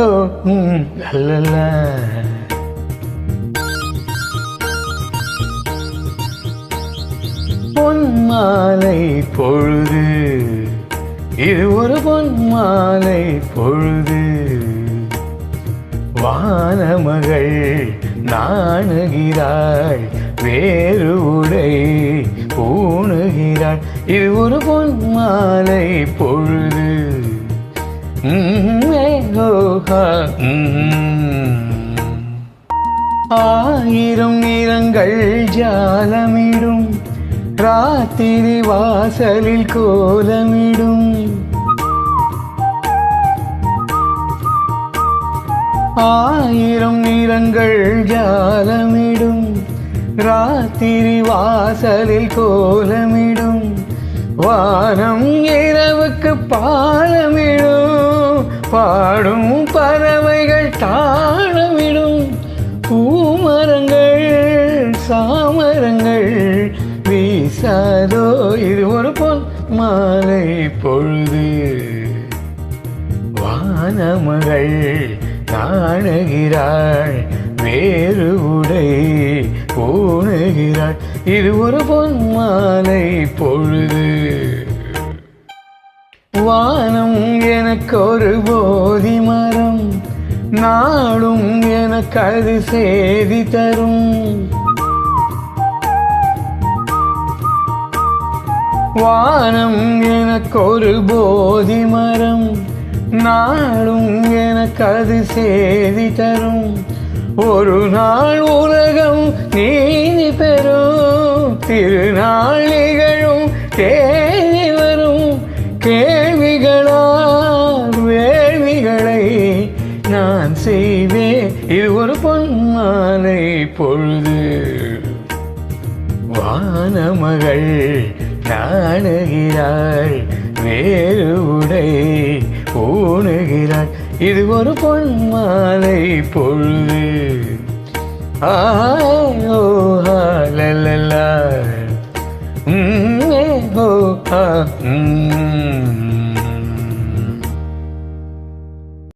ஓ லல்லா. பொன்மாலை பொழுது, இது ஒரு பொன்மாலை பொழுது. வானமகள் நாணுகிறாள், வேறு உடை பூணுகிறாள். இது ஒரு பொன்மாலை பொழுது. ஆயிரம் நிறங்கள் ஜாலமிடும், ராத்திரி வாசலில் கோலமிடும். ஆயிரம் நிறங்கள் ஜாலமிடும், ராத்திரி வாசலில் கோலமிடும். வானம் இரவுக்கு பாலமிடும், பாடும் பறவைகள் தாளமிடும். பூமரங்கள் சாமரங்கள் வீசாதோ, இது ஒரு பொன் மாலை பொழுது. வானமகள் நாணுகிறாள், வேறு உடை பூணுகிறாள். இது ஒரு பொன் மாலை பொழுது. வானம் எனக்கு ஒரு போதி மரம், நாளும் எனக்கு அது சேதி தரும். வானம் எனக்கு ஒரு போதி மரம், நாளும் எனக்கு அது சேதி தரும். ஒரு நாள் உலகம் நீதி பெறும், திருநாள் நிகழும் தேதி வரும். கேள்விகளால் வேள்விகளை நான் செய்வேன், இது ஒரு பொன்மாலை பொழுது. வானமகள் நாணுகிறாள், வேறு உடை பூணுகிறாள். இது ஒரு பொன்மாலை பொழுது. ஆயோ லல்லா. ஓ